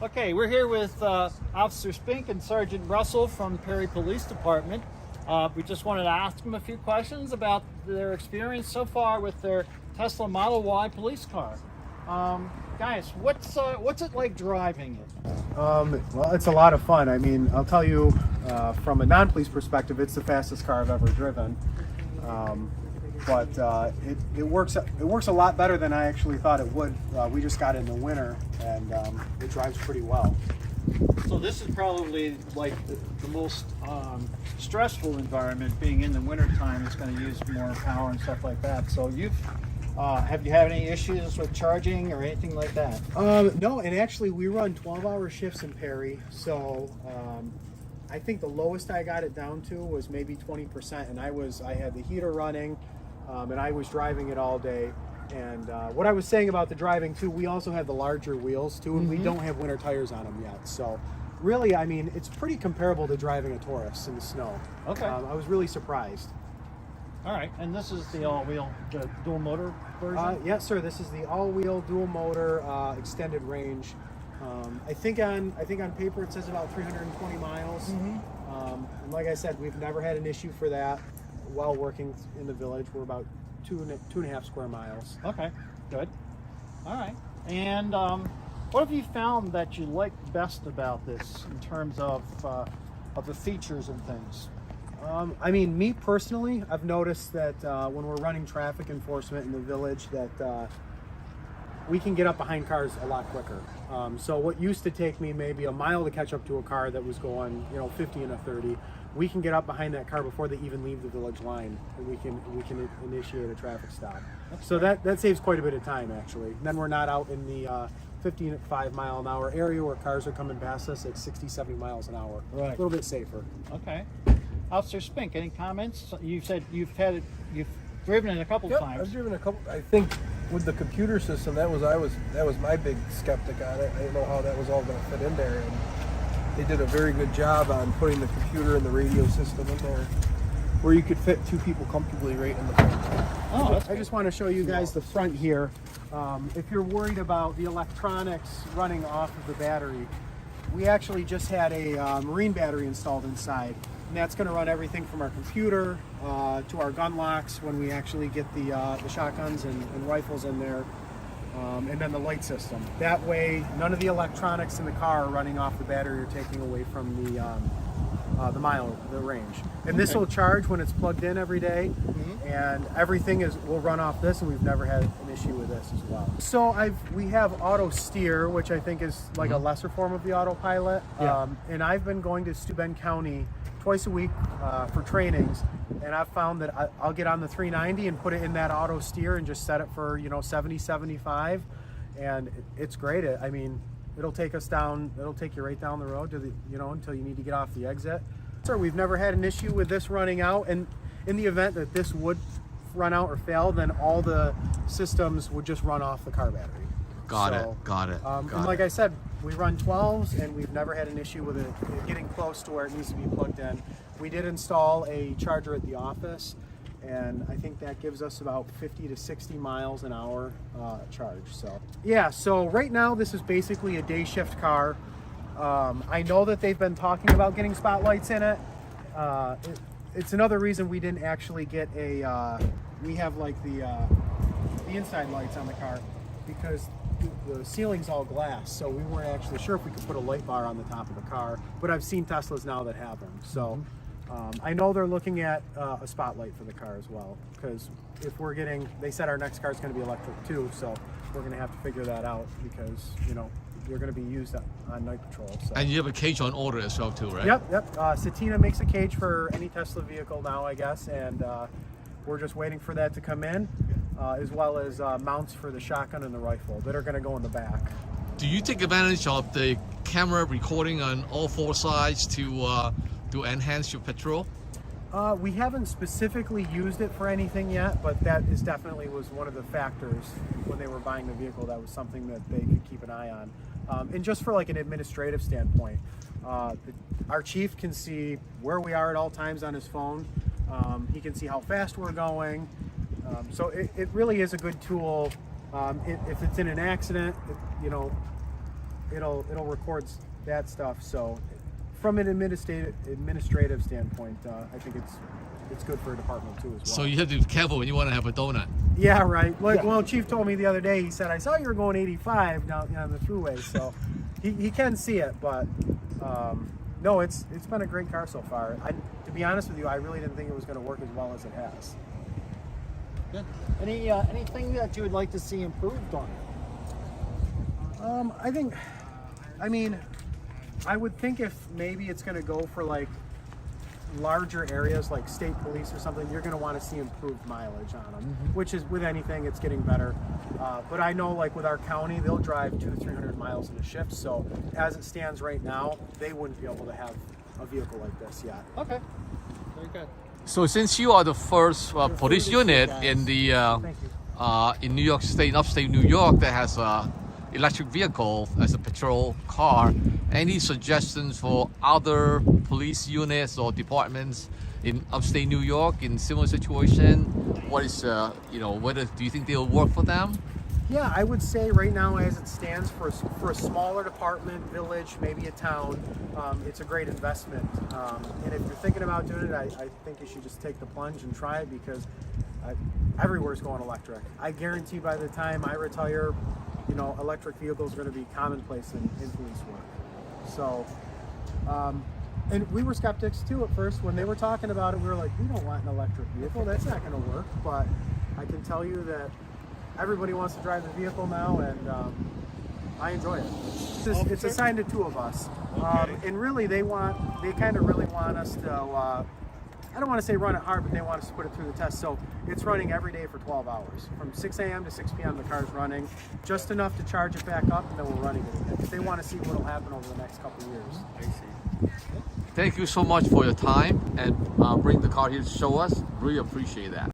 Okay, we're here with Officer Spink and Sergeant Russell from Perry Police Department. We just wanted to ask them a few questions about their experience so far with their Tesla Model Y police car. Guys, what's it like driving it? Well, it's a lot of fun. I mean, I'll tell you, from a non-police perspective, it's the fastest car I've ever driven. But it works a lot better than I actually thought it would. We just got it in the winter, and it drives pretty well. So this is probably like the most stressful environment, being in the wintertime. It's going to use more power and stuff like that. So have you had any issues with charging or anything like that? No, and actually we run 12-hour shifts in Perry, so I think the lowest I got it down to was maybe 20%, and I had the heater running, and I was driving it all day. And what I was saying about the driving too, we also have the larger wheels too, and we don't have winter tires on them yet. So really, I mean, it's pretty comparable to driving a Taurus in the snow. Okay. I was really surprised. All right, and this is the all-wheel, the dual motor version? Yes, sir. This is the all-wheel dual motor extended range. I think on paper it says about 320 miles. And like I said, we've never had an issue for that while working in the village. We're about two and a half square miles. Okay, good. All right. And what have you found that you like best about this in terms of the features and things? I mean, me personally, I've noticed that when we're running traffic enforcement in the village, that we can get up behind cars a lot quicker. So what used to take me maybe a mile to catch up to a car that was going, 50 and a 30, we can get up behind that car before they even leave the village line, and we can initiate a traffic stop. So that saves quite a bit of time, actually. And then we're not out in the 55 mile an hour area where cars are coming past us at 60, 70 miles an hour. Right. A little bit safer. Okay. Officer Spink, any comments? You said you've driven it a couple times. I've driven a couple. I think with the computer system, that was my big skeptic on it. I didn't know how that was all going to fit in there, and they did a very good job on putting the computer and the radio system in there, where you could fit two people comfortably right in the front. Oh, I just want to show you guys the front here. If you're worried about the electronics running off of the battery, we actually just had a marine battery installed inside. And that's going to run everything from our computer to our gun locks when we actually get the shotguns and rifles in there, and then the light system. That way, none of the electronics in the car are running off the battery or taking away from the range. And this will charge when it's plugged in every day, and everything will run off this, and we've never had an issue with this as well. So we have auto steer, which I think is like a lesser form of the autopilot. Yeah. And I've been going to Steuben County twice a week for trainings, and I've found that I'll get on the 390 and put it in that auto steer and just set it for 70, 75, and it's great. I mean, it'll take us down. It'll take you right down the road to until you need to get off the exit. So we've never had an issue with this running out, and in the event that this would run out or fail, then all the systems would just run off the car battery. Got it. And like I said, we run 12s, and we've never had an issue with it getting close to where it needs to be plugged in. We did install a charger at the office, and I think that gives us about 50 to 60 miles an hour charge. So yeah, so right now this is basically a day shift car. I know that they've been talking about getting spotlights in it. It's another reason we didn't actually get we have like the inside lights on the car, because the ceiling's all glass, so we weren't actually sure if we could put a light bar on the top of the car, but I've seen Teslas now that have them. So I know they're looking at a spotlight for the car as well, because they said our next car is going to be electric too, so we're going to have to figure that out, because you're going to be used on night patrol. So. And you have a cage on order as well too, right? Yep. Satina makes a cage for any Tesla vehicle now, I guess, and we're just waiting for that to come in, as well as mounts for the shotgun and the rifle that are going to go in the back. Do you take advantage of the camera recording on all four sides to enhance your patrol? We haven't specifically used it for anything yet, but that definitely was one of the factors when they were buying the vehicle. That was something that they could keep an eye on. And just for like an administrative standpoint, our chief can see where we are at all times on his phone. He can see how fast we're going. So it really is a good tool. If it's in an accident, it'll record that stuff. So from an administrative standpoint, I think it's good for a department too as well. So you have to be careful when you want to have a donut. Yeah, right. Well, Chief told me the other day. He said, "I saw you were going 85 down on the thruway." So he can see it, but no, it's been a great car so far. To be honest with you, I really didn't think it was going to work as well as it has. Good. Anything that you would like to see improved on it? I would think if maybe it's going to go for like larger areas like state police or something, you're going to want to see improved mileage on them, which is with anything, it's getting better. But I know like with our county, they'll drive 200 to 300 miles in a shift. So as it stands right now, they wouldn't be able to have a vehicle like this yet. Okay. Very good. So since you are the first police unit in the Thank you. in New York State, upstate New York, that has a electric vehicle as a patrol car, any suggestions for other police units or departments in upstate New York in similar situation? What is whether do you think they'll work for them? Yeah, I would say right now, as it stands, for a smaller department, village, maybe a town, it's a great investment. And if you're thinking about doing it, I think you should just take the plunge and try it, because everywhere's going electric. I guarantee by the time I retire, electric vehicles are going to be commonplace in police work. So, and we were skeptics too at first when they were talking about it. We were like, we don't want an electric vehicle. That's not going to work. But I can tell you that everybody wants to drive the vehicle now, and I enjoy it. It's assigned to two of us, and really they kind of really want us to. I don't want to say run it hard, but they want us to put it through the test. So it's running every day for 12 hours. From 6 a.m. to 6 p.m. the car's running, just enough to charge it back up, and then we're running it again, because they want to see what will happen over the next couple of years. I see. Thank you so much for your time and bring the car here to show us. Really appreciate that.